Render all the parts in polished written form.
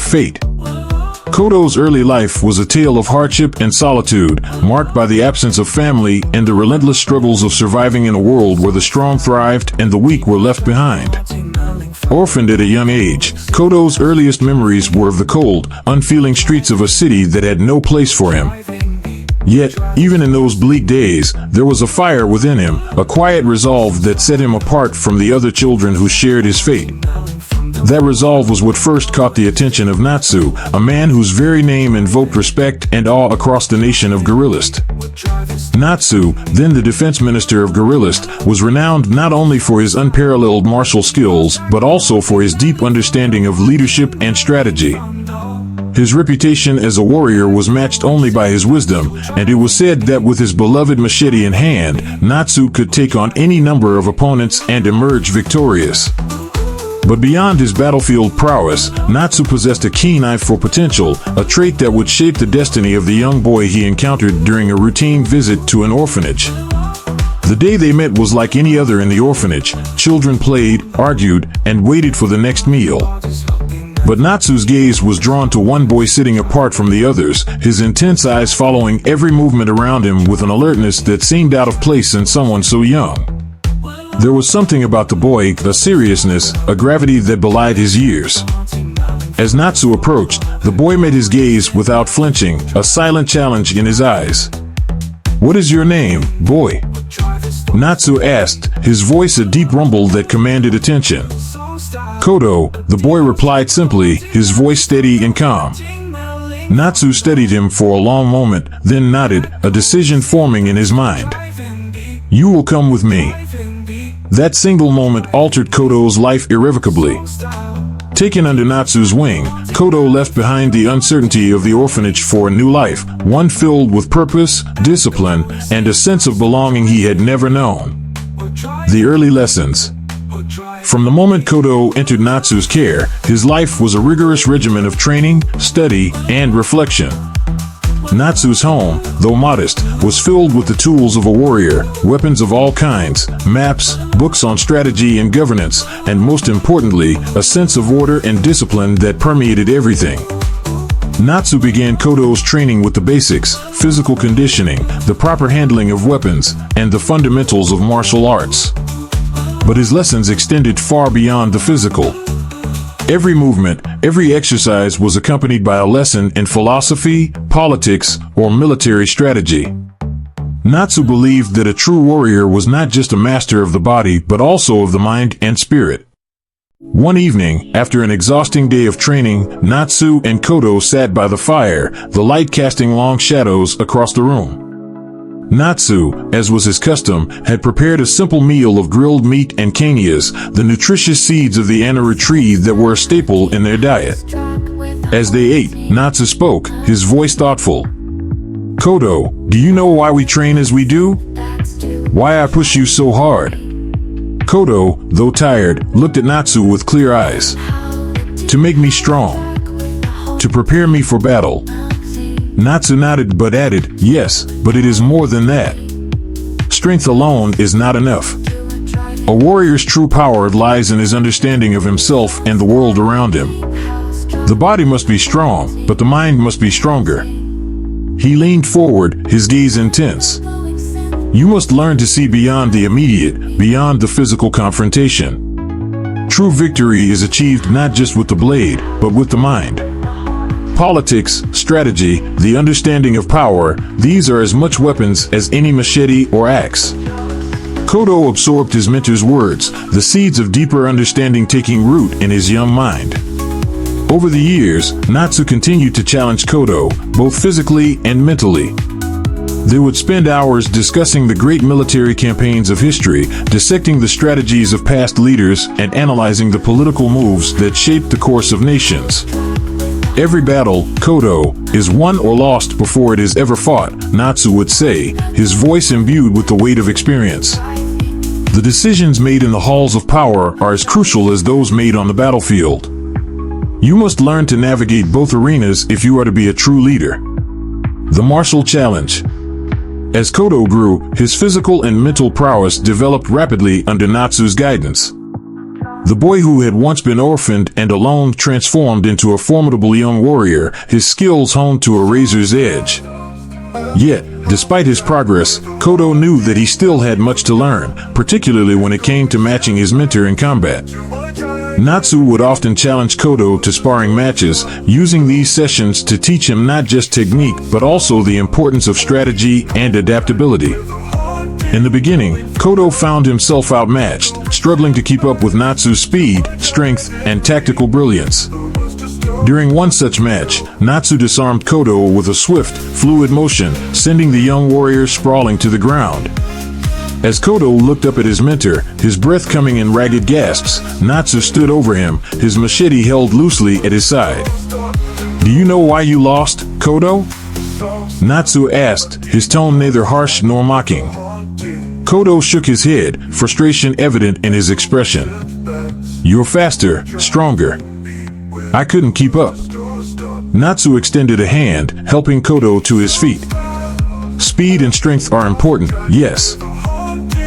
fate. Kodo's early life was a tale of hardship and solitude, marked by the absence of family and the relentless struggles of surviving in a world where the strong thrived and the weak were left behind. Orphaned at a young age, Kodo's earliest memories were of the cold, unfeeling streets of a city that had no place for him. Yet, even in those bleak days, there was a fire within him, a quiet resolve that set him apart from the other children who shared his fate. That resolve was what first caught the attention of Natsu, a man whose very name invoked respect and awe across the nation of Gorillist. Natsu, then the defense minister of Gorillist, was renowned not only for his unparalleled martial skills, but also for his deep understanding of leadership and strategy. His reputation as a warrior was matched only by his wisdom, and it was said that with his beloved machete in hand, Natsu could take on any number of opponents and emerge victorious. But beyond his battlefield prowess, Natsu possessed a keen eye for potential, a trait that would shape the destiny of the young boy he encountered during a routine visit to an orphanage. The day they met was like any other in the orphanage. Children played, argued, and waited for the next meal. But Natsu's gaze was drawn to one boy sitting apart from the others, his intense eyes following every movement around him with an alertness that seemed out of place in someone so young. There was something about the boy, a seriousness, a gravity that belied his years. As Natsu approached, the boy met his gaze without flinching, a silent challenge in his eyes. "What is your name, boy?" Natsu asked, his voice a deep rumble that commanded attention. "Kodo," the boy replied simply, his voice steady and calm. Natsu studied him for a long moment, then nodded, a decision forming in his mind. "You will come with me." That single moment altered Kodo's life irrevocably. Taken under Natsu's wing, Kodo left behind the uncertainty of the orphanage for a new life, one filled with purpose, discipline, and a sense of belonging he had never known. The early lessons. From the moment Kodo entered Natsu's care, his life was a rigorous regimen of training, study, and reflection. Natsu's home, though modest, was filled with the tools of a warrior, weapons of all kinds, maps, books on strategy and governance, and most importantly, a sense of order and discipline that permeated everything. Natsu began Kodo's training with the basics, physical conditioning, the proper handling of weapons, and the fundamentals of martial arts. But his lessons extended far beyond the physical. Every movement, every exercise was accompanied by a lesson in philosophy, politics, or military strategy. Natsu believed that a true warrior was not just a master of the body but also of the mind and spirit. One evening, after an exhausting day of training, Natsu and Kodo sat by the fire, the light casting long shadows across the room. Natsu, as was his custom, had prepared a simple meal of grilled meat and cainias, the nutritious seeds of the anaru tree that were a staple in their diet. As they ate, Natsu spoke, his voice thoughtful. "Kodo, do you know why we train as we do? Why I push you so hard?" Kodo, though tired, looked at Natsu with clear eyes. "To make me strong. To prepare me for battle." Natsu nodded but added, "Yes, but it is more than that. Strength alone is not enough. A warrior's true power lies in his understanding of himself and the world around him. The body must be strong, but the mind must be stronger." He leaned forward, his gaze intense. "You must learn to see beyond the immediate, beyond the physical confrontation. True victory is achieved not just with the blade, but with the mind. Politics, strategy, the understanding of power, these are as much weapons as any machete or axe." Kodo absorbed his mentor's words, the seeds of deeper understanding taking root in his young mind. Over the years, Natsu continued to challenge Kodo, both physically and mentally. They would spend hours discussing the great military campaigns of history, dissecting the strategies of past leaders, and analyzing the political moves that shaped the course of nations. "Every battle, Kodo, is won or lost before it is ever fought," Natsu would say, his voice imbued with the weight of experience. "The decisions made in the halls of power are as crucial as those made on the battlefield. You must learn to navigate both arenas if you are to be a true leader." The martial challenge. As Kodo grew, his physical and mental prowess developed rapidly under Natsu's guidance. The boy who had once been orphaned and alone transformed into a formidable young warrior, his skills honed to a razor's edge. Yet, despite his progress, Kodo knew that he still had much to learn, particularly when it came to matching his mentor in combat. Natsu would often challenge Kodo to sparring matches, using these sessions to teach him not just technique but also the importance of strategy and adaptability. In the beginning, Kodo found himself outmatched, struggling to keep up with Natsu's speed, strength, and tactical brilliance. During one such match, Natsu disarmed Kodo with a swift, fluid motion, sending the young warrior sprawling to the ground. As Kodo looked up at his mentor, his breath coming in ragged gasps, Natsu stood over him, his machete held loosely at his side. "Do you know why you lost, Kodo?" Natsu asked, his tone neither harsh nor mocking. Kodo shook his head, frustration evident in his expression. "You're faster, stronger. I couldn't keep up." Natsu extended a hand, helping Kodo to his feet. "Speed and strength are important, yes.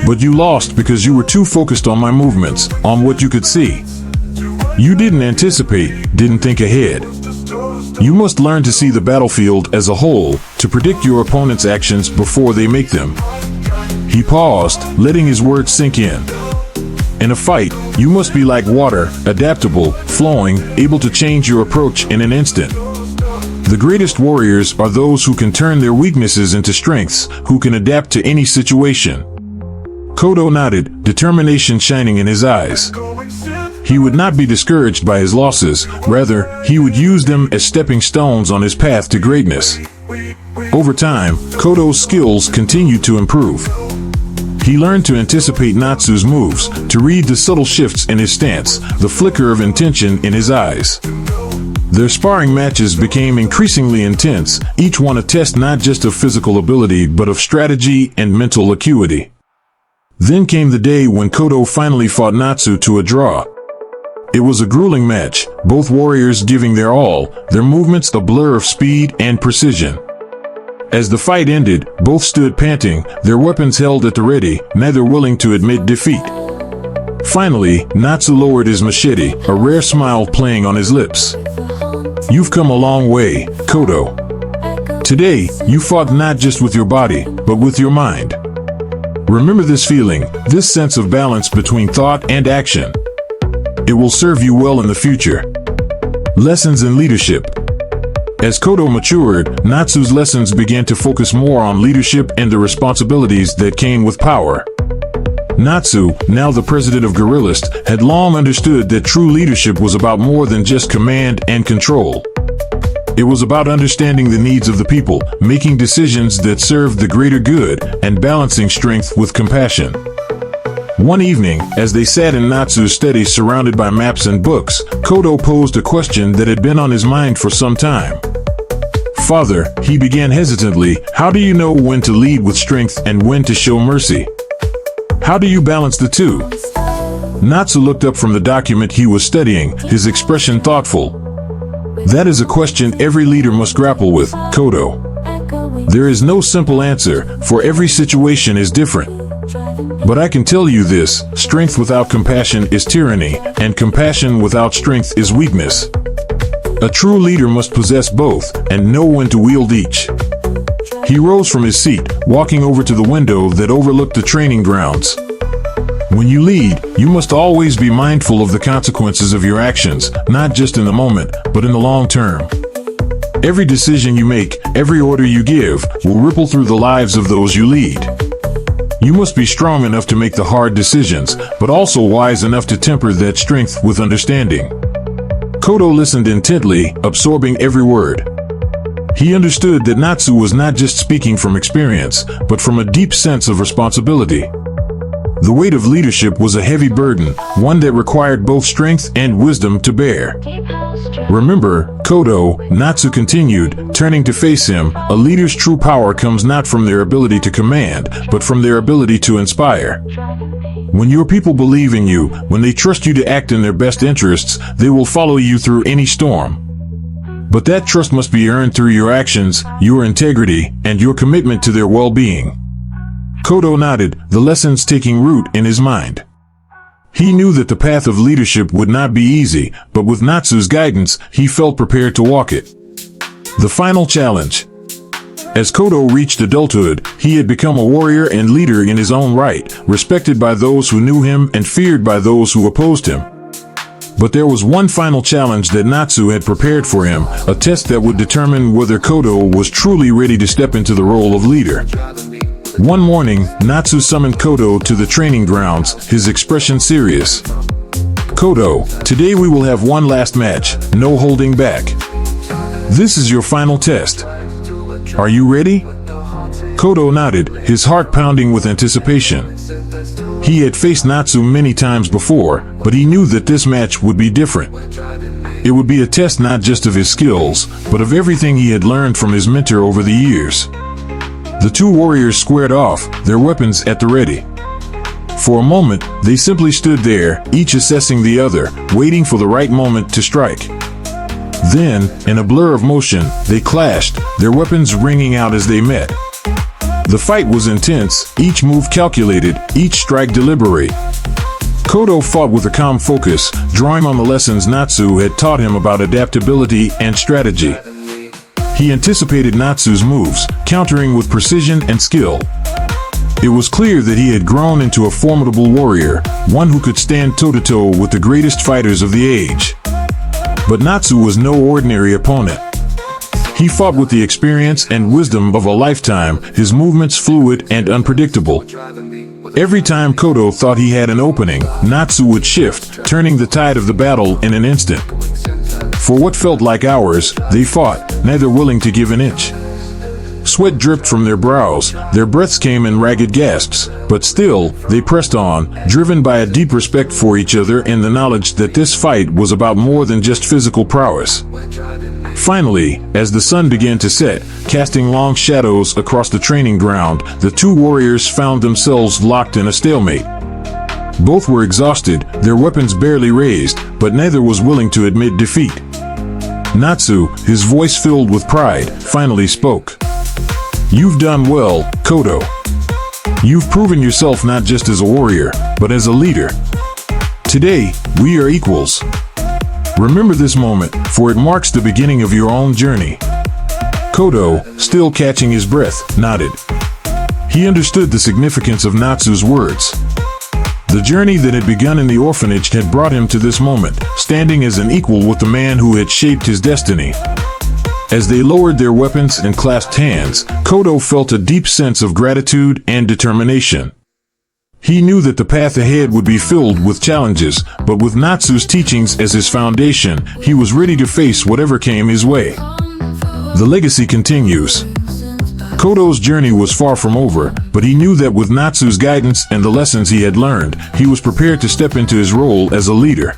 But you lost because you were too focused on my movements, on what you could see. You didn't anticipate, didn't think ahead. You must learn to see the battlefield as a whole, to predict your opponent's actions before they make them." He paused, letting his words sink in. "In a fight, you must be like water, adaptable, flowing, able to change your approach in an instant. The greatest warriors are those who can turn their weaknesses into strengths, who can adapt to any situation." Kodo nodded, determination shining in his eyes. He would not be discouraged by his losses, rather, he would use them as stepping stones on his path to greatness. Over time, Kodo's skills continued to improve. He learned to anticipate Natsu's moves, to read the subtle shifts in his stance, the flicker of intention in his eyes. Their sparring matches became increasingly intense, each one a test not just of physical ability but of strategy and mental acuity. Then came the day when Kodo finally fought Natsu to a draw. It was a grueling match, both warriors giving their all, their movements a blur of speed and precision. As the fight ended, both stood panting, their weapons held at the ready, neither willing to admit defeat. Finally, Natsu lowered his machete, a rare smile playing on his lips. "You've come a long way, Kodo. Today, you fought not just with your body, but with your mind. Remember this feeling, this sense of balance between thought and action. It will serve you well in the future." Lessons in leadership. As Kodo matured, Natsu's lessons began to focus more on leadership and the responsibilities that came with power. Natsu, now the president of Guerrillist, had long understood that true leadership was about more than just command and control. It was about understanding the needs of the people, making decisions that served the greater good, and balancing strength with compassion. One evening, as they sat in Natsu's study surrounded by maps and books, Kodo posed a question that had been on his mind for some time. "Father," he began hesitantly, "how do you know when to lead with strength and when to show mercy? How do you balance the two?" Natsu looked up from the document he was studying, his expression thoughtful. "That is a question every leader must grapple with, Kodo. There is no simple answer, for every situation is different. But I can tell you this, strength without compassion is tyranny, and compassion without strength is weakness. A true leader must possess both, and know when to wield each." He rose from his seat, walking over to the window that overlooked the training grounds. "When you lead, you must always be mindful of the consequences of your actions, not just in the moment, but in the long term. Every decision you make, every order you give, will ripple through the lives of those you lead. You must be strong enough to make the hard decisions, but also wise enough to temper that strength with understanding." Kodo listened intently, absorbing every word. He understood that Natsu was not just speaking from experience, but from a deep sense of responsibility. The weight of leadership was a heavy burden, one that required both strength and wisdom to bear. "Remember, Kodo," Natsu continued, turning to face him, "a leader's true power comes not from their ability to command, but from their ability to inspire. When your people believe in you, when they trust you to act in their best interests, they will follow you through any storm. But that trust must be earned through your actions, your integrity, and your commitment to their well-being." Kodo nodded, the lessons taking root in his mind. He knew that the path of leadership would not be easy, but with Natsu's guidance, he felt prepared to walk it. The final challenge. As Kodo reached adulthood, he had become a warrior and leader in his own right, respected by those who knew him and feared by those who opposed him. But there was one final challenge that Natsu had prepared for him, a test that would determine whether Kodo was truly ready to step into the role of leader. One morning, Natsu summoned Kodo to the training grounds, his expression serious. "Kodo, today we will have one last match, no holding back. This is your final test. Are you ready?" Kodo nodded, his heart pounding with anticipation. He had faced Natsu many times before, but he knew that this match would be different. It would be a test not just of his skills, but of everything he had learned from his mentor over the years. The two warriors squared off, their weapons at the ready. For a moment, they simply stood there, each assessing the other, waiting for the right moment to strike. Then, in a blur of motion, they clashed, their weapons ringing out as they met. The fight was intense, each move calculated, each strike deliberate. Kodo fought with a calm focus, drawing on the lessons Natsu had taught him about adaptability and strategy. He anticipated Natsu's moves, countering with precision and skill. It was clear that he had grown into a formidable warrior, one who could stand toe-to-toe with the greatest fighters of the age. But Natsu was no ordinary opponent. He fought with the experience and wisdom of a lifetime, his movements fluid and unpredictable. Every time Kodo thought he had an opening, Natsu would shift, turning the tide of the battle in an instant. For what felt like hours, they fought, neither willing to give an inch. Sweat dripped from their brows, their breaths came in ragged gasps, but still, they pressed on, driven by a deep respect for each other and the knowledge that this fight was about more than just physical prowess. Finally, as the sun began to set, casting long shadows across the training ground, the two warriors found themselves locked in a stalemate. Both were exhausted, their weapons barely raised, but neither was willing to admit defeat. Natsu, his voice filled with pride, finally spoke. "You've done well, Kodo. You've proven yourself not just as a warrior, but as a leader. Today, we are equals. Remember this moment, for it marks the beginning of your own journey." Kodo, still catching his breath, nodded. He understood the significance of Natsu's words. The journey that had begun in the orphanage had brought him to this moment, standing as an equal with the man who had shaped his destiny. As they lowered their weapons and clasped hands, Kodo felt a deep sense of gratitude and determination. He knew that the path ahead would be filled with challenges, but with Natsu's teachings as his foundation, he was ready to face whatever came his way. The legacy continues. Kodo's journey was far from over, but he knew that with Natsu's guidance and the lessons he had learned, he was prepared to step into his role as a leader.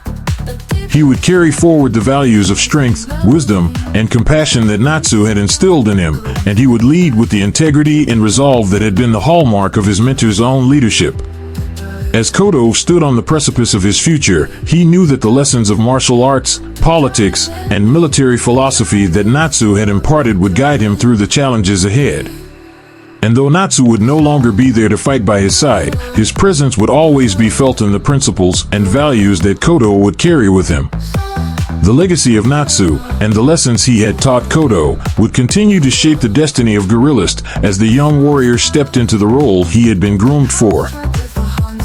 He would carry forward the values of strength, wisdom, and compassion that Natsu had instilled in him, and he would lead with the integrity and resolve that had been the hallmark of his mentor's own leadership. As Kodo stood on the precipice of his future, he knew that the lessons of martial arts, politics, and military philosophy that Natsu had imparted would guide him through the challenges ahead. And though Natsu would no longer be there to fight by his side, his presence would always be felt in the principles and values that Kodo would carry with him. The legacy of Natsu, and the lessons he had taught Kodo, would continue to shape the destiny of Guerrillist as the young warrior stepped into the role he had been groomed for.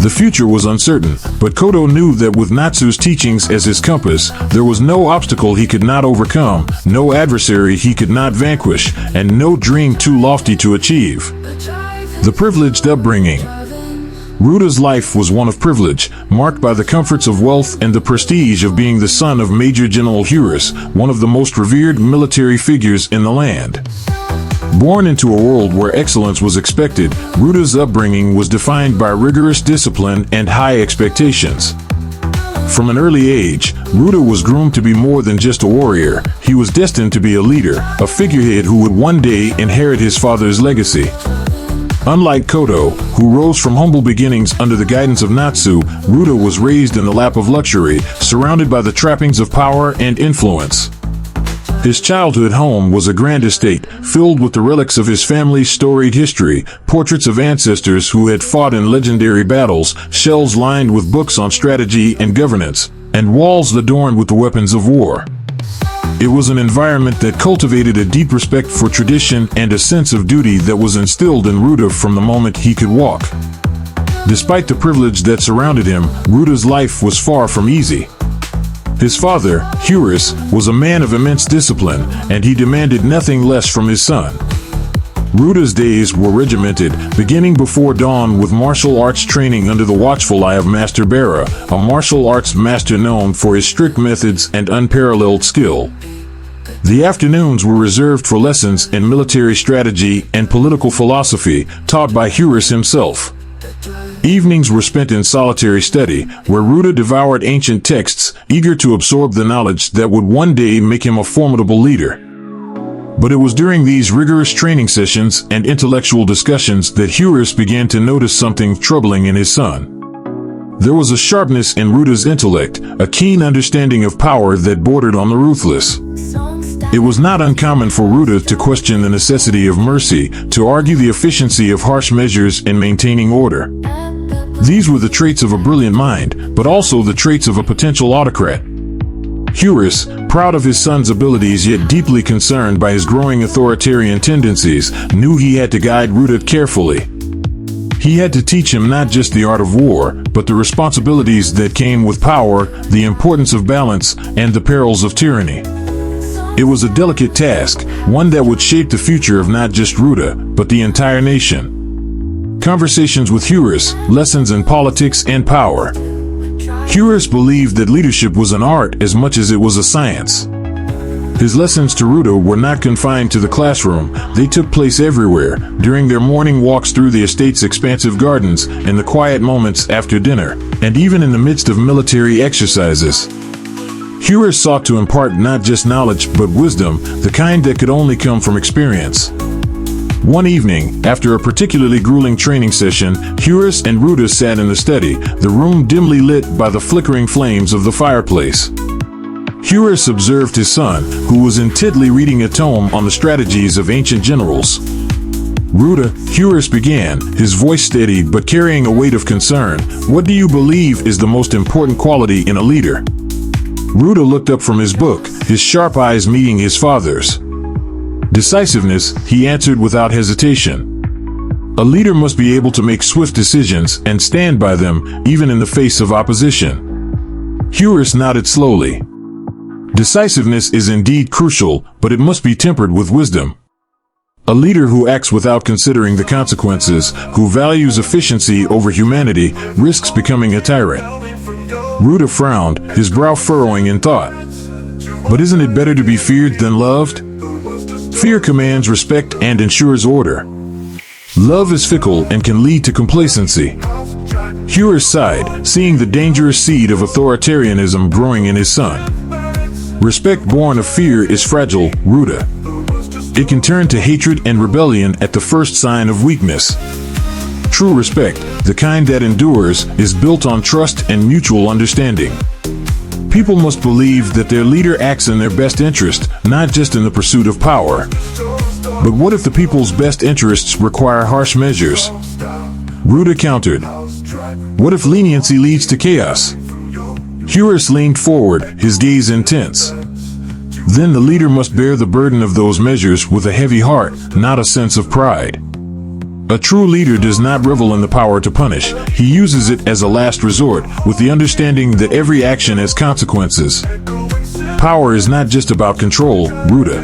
The future was uncertain, but Kodo knew that with Natsu's teachings as his compass, there was no obstacle he could not overcome, no adversary he could not vanquish, and no dream too lofty to achieve. The privileged upbringing. Ruta's life was one of privilege, marked by the comforts of wealth and the prestige of being the son of Major General Hurus, one of the most revered military figures in the land. Born into a world where excellence was expected, Ruta's upbringing was defined by rigorous discipline and high expectations. From an early age, Ruta was groomed to be more than just a warrior. He was destined to be a leader, a figurehead who would one day inherit his father's legacy. Unlike Kodo, who rose from humble beginnings under the guidance of Natsu, Ruta was raised in the lap of luxury, surrounded by the trappings of power and influence. His childhood home was a grand estate, filled with the relics of his family's storied history, portraits of ancestors who had fought in legendary battles, shelves lined with books on strategy and governance, and walls adorned with the weapons of war. It was an environment that cultivated a deep respect for tradition and a sense of duty that was instilled in Ruta from the moment he could walk. Despite the privilege that surrounded him, Ruta's life was far from easy. His father, Hurus, was a man of immense discipline, and he demanded nothing less from his son. Ruta's days were regimented, beginning before dawn with martial arts training under the watchful eye of Master Bara, a martial arts master known for his strict methods and unparalleled skill. The afternoons were reserved for lessons in military strategy and political philosophy, taught by Hurus himself. Evenings were spent in solitary study, where Ruta devoured ancient texts, eager to absorb the knowledge that would one day make him a formidable leader. But it was during these rigorous training sessions and intellectual discussions that Hurus began to notice something troubling in his son. There was a sharpness in Ruta's intellect, a keen understanding of power that bordered on the ruthless. It was not uncommon for Ruta to question the necessity of mercy, to argue the efficiency of harsh measures in maintaining order. These were the traits of a brilliant mind, but also the traits of a potential autocrat. Hurus, proud of his son's abilities yet deeply concerned by his growing authoritarian tendencies, knew he had to guide Ruta carefully. He had to teach him not just the art of war, but the responsibilities that came with power, the importance of balance, and the perils of tyranny. It was a delicate task, one that would shape the future of not just Ruta, but the entire nation. Conversations with Hurus, lessons in politics and power. Hurus believed that leadership was an art as much as it was a science. His lessons to Ruta were not confined to the classroom, they took place everywhere, during their morning walks through the estate's expansive gardens, in the quiet moments after dinner, and even in the midst of military exercises. Hurus sought to impart not just knowledge but wisdom, the kind that could only come from experience. One evening, after a particularly grueling training session, Hurus and Ruta sat in the study, the room dimly lit by the flickering flames of the fireplace. Hurus observed his son, who was intently reading a tome on the strategies of ancient generals. Ruta, Hurus began, his voice steady but carrying a weight of concern. What do you believe is the most important quality in a leader? Ruta looked up from his book, his sharp eyes meeting his father's. Decisiveness, he answered without hesitation. A leader must be able to make swift decisions and stand by them, even in the face of opposition. Hurus nodded slowly. Decisiveness is indeed crucial, but it must be tempered with wisdom. A leader who acts without considering the consequences, who values efficiency over humanity, risks becoming a tyrant. Ruta frowned, his brow furrowing in thought. But isn't it better to be feared than loved? Fear commands respect and ensures order. Love is fickle and can lead to complacency. Hurus sighed, seeing the dangerous seed of authoritarianism growing in his son. Respect born of fear is fragile, Ruta. It can turn to hatred and rebellion at the first sign of weakness. True respect, the kind that endures, is built on trust and mutual understanding. People must believe that their leader acts in their best interest, not just in the pursuit of power. But what if the people's best interests require harsh measures? Ruta countered. What if leniency leads to chaos? Hurus leaned forward, his gaze intense. Then the leader must bear the burden of those measures with a heavy heart, not a sense of pride. A true leader does not revel in the power to punish. He uses it as a last resort, with the understanding that every action has consequences. Power is not just about control, Ruta.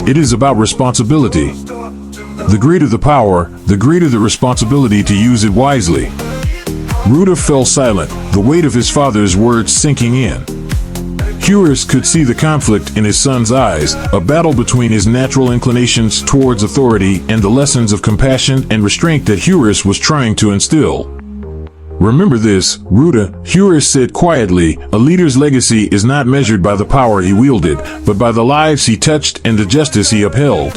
It is about responsibility. The greater the power, the greater the responsibility to use it wisely. Ruta fell silent, the weight of his father's words sinking in. Hurus could see the conflict in his son's eyes, a battle between his natural inclinations towards authority and the lessons of compassion and restraint that Hurus was trying to instill. Remember this, Ruta, Hurus said quietly, a leader's legacy is not measured by the power he wielded, but by the lives he touched and the justice he upheld.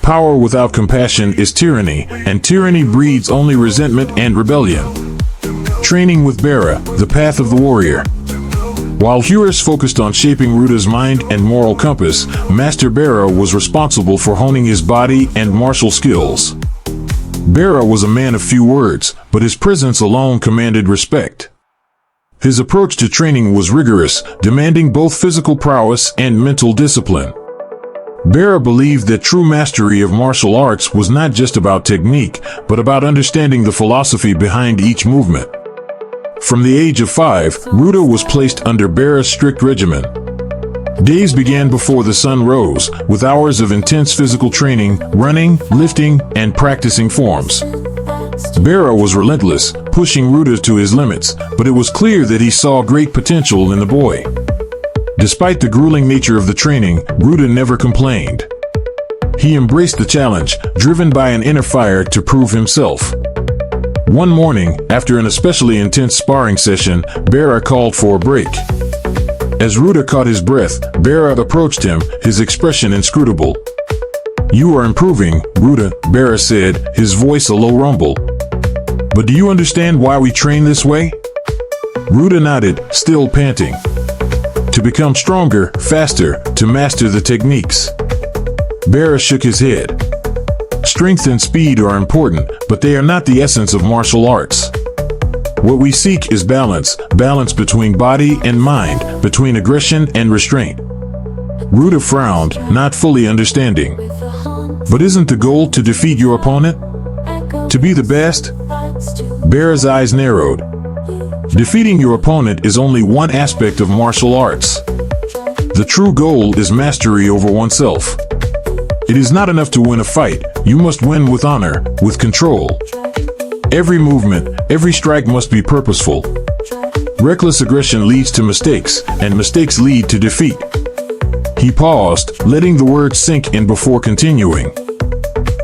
Power without compassion is tyranny, and tyranny breeds only resentment and rebellion. Training with Bara, the path of the warrior. While Heuris focused on shaping Ruta's mind and moral compass, Master Bara was responsible for honing his body and martial skills. Bara was a man of few words, but his presence alone commanded respect. His approach to training was rigorous, demanding both physical prowess and mental discipline. Bara believed that true mastery of martial arts was not just about technique, but about understanding the philosophy behind each movement. From the age of 5, Ruta was placed under Bara's strict regimen. Days began before the sun rose, with hours of intense physical training, running, lifting, and practicing forms. Bara was relentless, pushing Ruta to his limits, but it was clear that he saw great potential in the boy. Despite the grueling nature of the training, Ruta never complained. He embraced the challenge, driven by an inner fire to prove himself. One morning, after an especially intense sparring session, Bara called for a break. As Ruta caught his breath, Bara approached him, his expression inscrutable. "You are improving, Ruta," Bara said, his voice a low rumble. "But do you understand why we train this way?" Ruta nodded, still panting. "To become stronger, faster, to master the techniques." Bara shook his head. "Strength and speed are important, but they are not the essence of martial arts. What we seek is balance, balance between body and mind, between aggression and restraint." Ruta frowned, not fully understanding. "But isn't the goal to defeat your opponent? To be the best?" Bara's eyes narrowed. "Defeating your opponent is only one aspect of martial arts. The true goal is mastery over oneself. It is not enough to win a fight, you must win with honor, with control. Every movement, every strike must be purposeful. Reckless aggression leads to mistakes, and mistakes lead to defeat." He paused, letting the words sink in before continuing.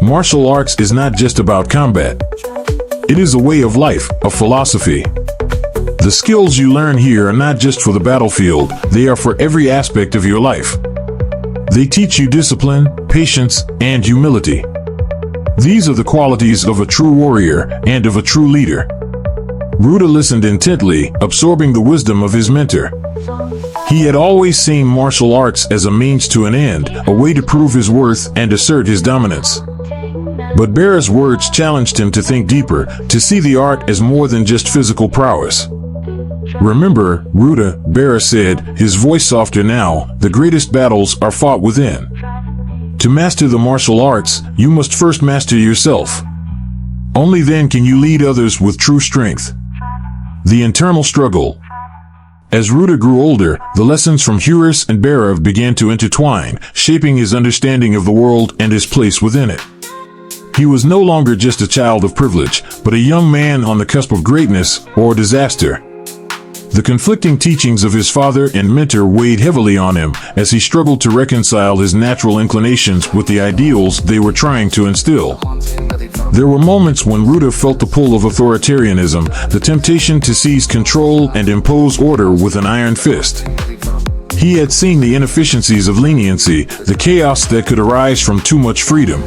"Martial arts is not just about combat. It is a way of life, a philosophy. The skills you learn here are not just for the battlefield, they are for every aspect of your life. They teach you discipline, patience, and humility. These are the qualities of a true warrior and of a true leader." Ruta listened intently, absorbing the wisdom of his mentor. He had always seen martial arts as a means to an end, a way to prove his worth and assert his dominance. But Bara's words challenged him to think deeper, to see the art as more than just physical prowess. "Remember, Ruta," Bara said, his voice softer now, "the greatest battles are fought within. To master the martial arts, you must first master yourself. Only then can you lead others with true strength." The internal struggle. As Ruta grew older, the lessons from Heuris and Bara began to intertwine, shaping his understanding of the world and his place within it. He was no longer just a child of privilege, but a young man on the cusp of greatness or disaster. The conflicting teachings of his father and mentor weighed heavily on him as he struggled to reconcile his natural inclinations with the ideals they were trying to instill. There were moments when Ruta felt the pull of authoritarianism, the temptation to seize control and impose order with an iron fist. He had seen the inefficiencies of leniency, the chaos that could arise from too much freedom.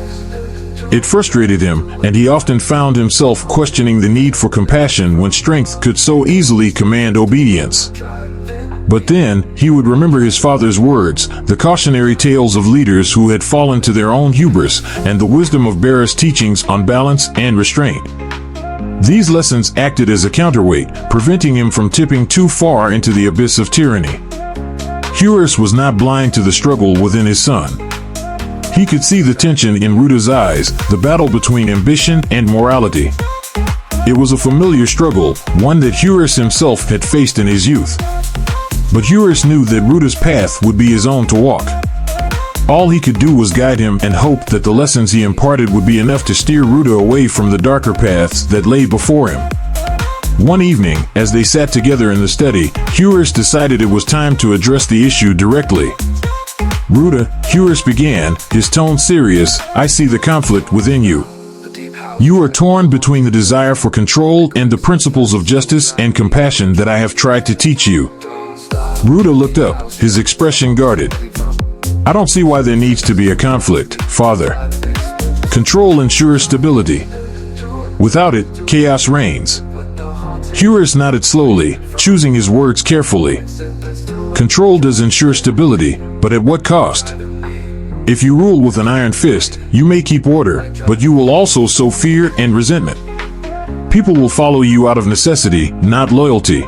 It frustrated him, and he often found himself questioning the need for compassion when strength could so easily command obedience. But then, he would remember his father's words, the cautionary tales of leaders who had fallen to their own hubris, and the wisdom of Bara's teachings on balance and restraint. These lessons acted as a counterweight, preventing him from tipping too far into the abyss of tyranny. Heuris was not blind to the struggle within his son. He could see the tension in Ruta's eyes, the battle between ambition and morality. It was a familiar struggle, one that Heuris himself had faced in his youth. But Heuris knew that Ruta's path would be his own to walk. All he could do was guide him and hope that the lessons he imparted would be enough to steer Ruta away from the darker paths that lay before him. One evening, as they sat together in the study, Heuris decided it was time to address the issue directly. "Ruta," Heuris began, his tone serious, "I see the conflict within you. You are torn between the desire for control and the principles of justice and compassion that I have tried to teach you." Ruta looked up, his expression guarded. "I don't see why there needs to be a conflict, Father. Control ensures stability. Without it, chaos reigns. Eurus nodded slowly, choosing his words carefully. Control does ensure stability, but at what cost? If you rule with an iron fist, you may keep order, but you will also sow fear and resentment. People will follow you out of necessity, not loyalty.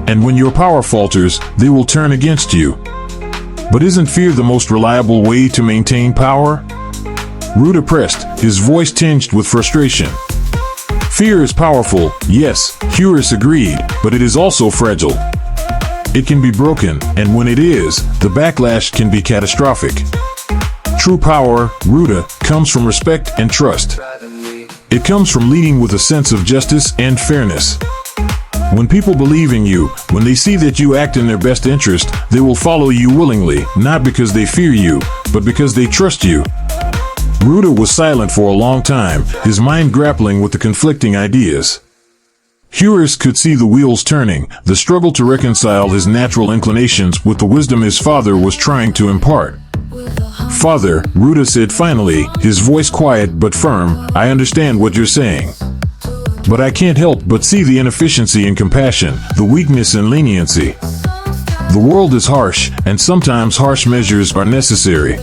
And when your power falters, they will turn against you. But isn't fear the most reliable way to maintain power? Ruta pressed, his voice tinged with frustration. Fear is powerful, yes, Eurus agreed, but it is also fragile. It can be broken, and when it is, the backlash can be catastrophic. True power, Ruta, comes from respect and trust. It comes from leading with a sense of justice and fairness. When people believe in you, when they see that you act in their best interest, they will follow you willingly, not because they fear you, but because they trust you. Ruta was silent for a long time, his mind grappling with the conflicting ideas. Eurus could see the wheels turning, the struggle to reconcile his natural inclinations with the wisdom his father was trying to impart. Father, Ruta said finally, his voice quiet but firm, I understand what you're saying. But I can't help but see the inefficiency in compassion, the weakness in leniency. The world is harsh, and sometimes harsh measures are necessary.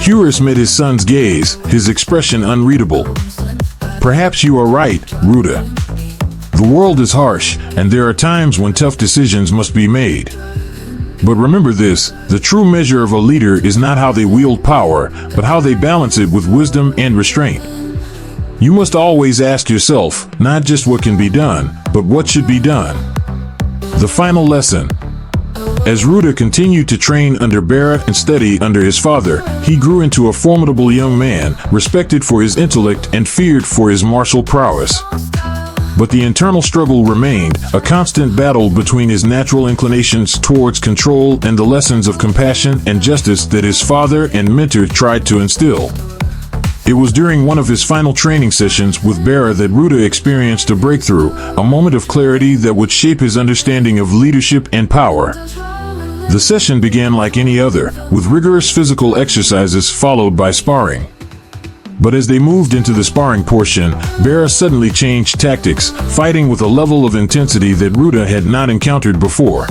Eurus met his son's gaze, his expression unreadable. Perhaps you are right, Ruta. The world is harsh, and there are times when tough decisions must be made. But remember this, the true measure of a leader is not how they wield power, but how they balance it with wisdom and restraint. You must always ask yourself, not just what can be done, but what should be done. The final lesson. As Ruta continued to train under Bera and study under his father, he grew into a formidable young man, respected for his intellect and feared for his martial prowess. But the internal struggle remained, a constant battle between his natural inclinations towards control and the lessons of compassion and justice that his father and mentor tried to instill. It was during one of his final training sessions with Bera that Ruta experienced a breakthrough, a moment of clarity that would shape his understanding of leadership and power. The session began like any other, with rigorous physical exercises followed by sparring. But as they moved into the sparring portion, Bera suddenly changed tactics, fighting with a level of intensity that Ruta had not encountered before.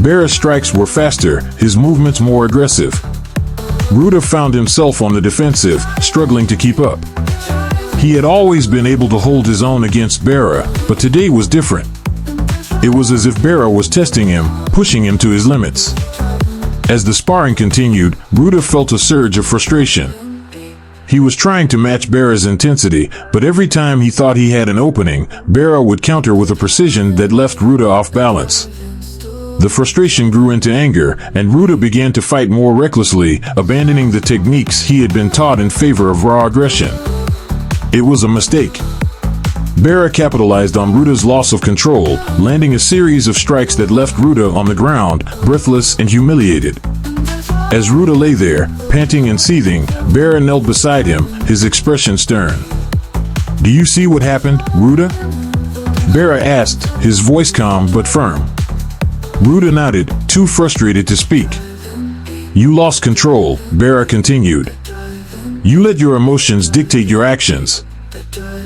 Bera's strikes were faster, his movements more aggressive. Ruta found himself on the defensive, struggling to keep up. He had always been able to hold his own against Bera, but today was different. It was as if Bera was testing him, pushing him to his limits. As the sparring continued, Ruta felt a surge of frustration. He was trying to match Bera's intensity, but every time he thought he had an opening, Bera would counter with a precision that left Ruta off balance. The frustration grew into anger, and Ruta began to fight more recklessly, abandoning the techniques he had been taught in favor of raw aggression. It was a mistake. Bera capitalized on Ruta's loss of control, landing a series of strikes that left Ruta on the ground, breathless and humiliated. As Ruta lay there, panting and seething, Bera knelt beside him, his expression stern. "Do you see what happened, Ruta?" Bera asked, his voice calm but firm. Ruta nodded, too frustrated to speak. "You lost control," Bera continued. "You let your emotions dictate your actions.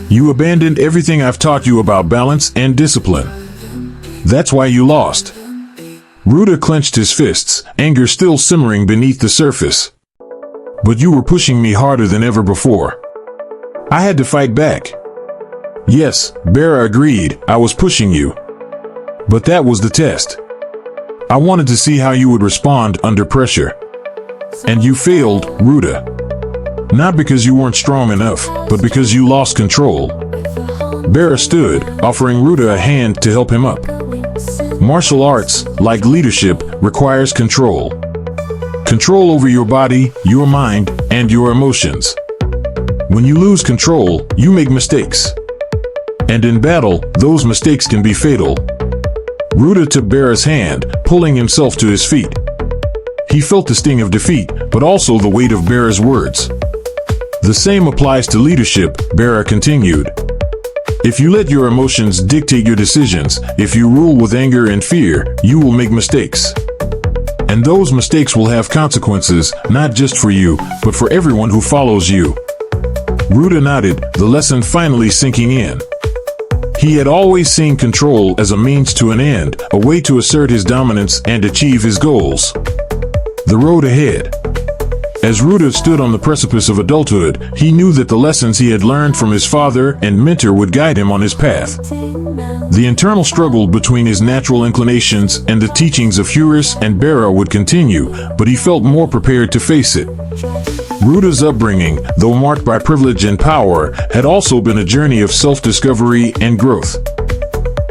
You abandoned everything I've taught you about balance and discipline. That's why you lost." Ruta clenched his fists, anger still simmering beneath the surface. "But you were pushing me harder than ever before. I had to fight back." "Yes," Bera agreed, "I was pushing you. But that was the test. I wanted to see how you would respond under pressure. And you failed, Ruta. Not because you weren't strong enough, but because you lost control." Bera stood, offering Ruta a hand to help him up. Martial arts, like leadership, requires control. Control over your body, your mind, and your emotions. When you lose control, you make mistakes. And in battle, those mistakes can be fatal. Ruta took Bera's hand, pulling himself to his feet. He felt the sting of defeat, but also the weight of Bera's words. "The same applies to leadership," Bera continued. "If you let your emotions dictate your decisions, if you rule with anger and fear, you will make mistakes. And those mistakes will have consequences, not just for you, but for everyone who follows you." Ruta nodded, the lesson finally sinking in. He had always seen control as a means to an end, a way to assert his dominance and achieve his goals. The road ahead. As Ruta stood on the precipice of adulthood, he knew that the lessons he had learned from his father and mentor would guide him on his path. The internal struggle between his natural inclinations and the teachings of Horus and Bera would continue, but he felt more prepared to face it. Ruta's upbringing, though marked by privilege and power, had also been a journey of self-discovery and growth.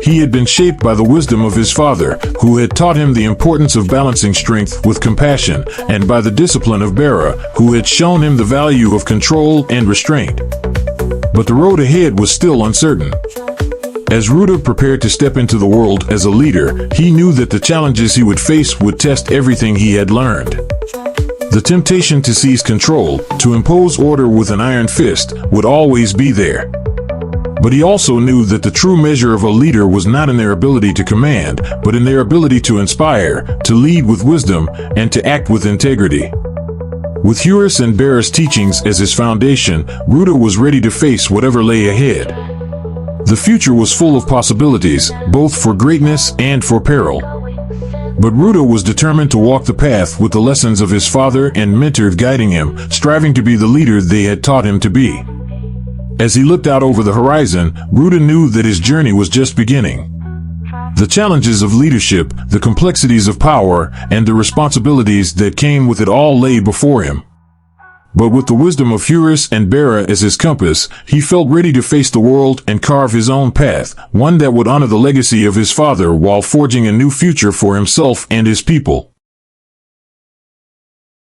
He had been shaped by the wisdom of his father, who had taught him the importance of balancing strength with compassion, and by the discipline of Bera, who had shown him the value of control and restraint. But the road ahead was still uncertain. As Ruta prepared to step into the world as a leader, he knew that the challenges he would face would test everything he had learned. The temptation to seize control, to impose order with an iron fist, would always be there. But he also knew that the true measure of a leader was not in their ability to command, but in their ability to inspire, to lead with wisdom, and to act with integrity. With Horus and Bera's teachings as his foundation, Ruta was ready to face whatever lay ahead. The future was full of possibilities, both for greatness and for peril. But Ruta was determined to walk the path with the lessons of his father and mentor guiding him, striving to be the leader they had taught him to be. As he looked out over the horizon, Ruta knew that his journey was just beginning. The challenges of leadership, the complexities of power, and the responsibilities that came with it all lay before him. But with the wisdom of Horus and Bera as his compass, he felt ready to face the world and carve his own path, one that would honor the legacy of his father while forging a new future for himself and his people.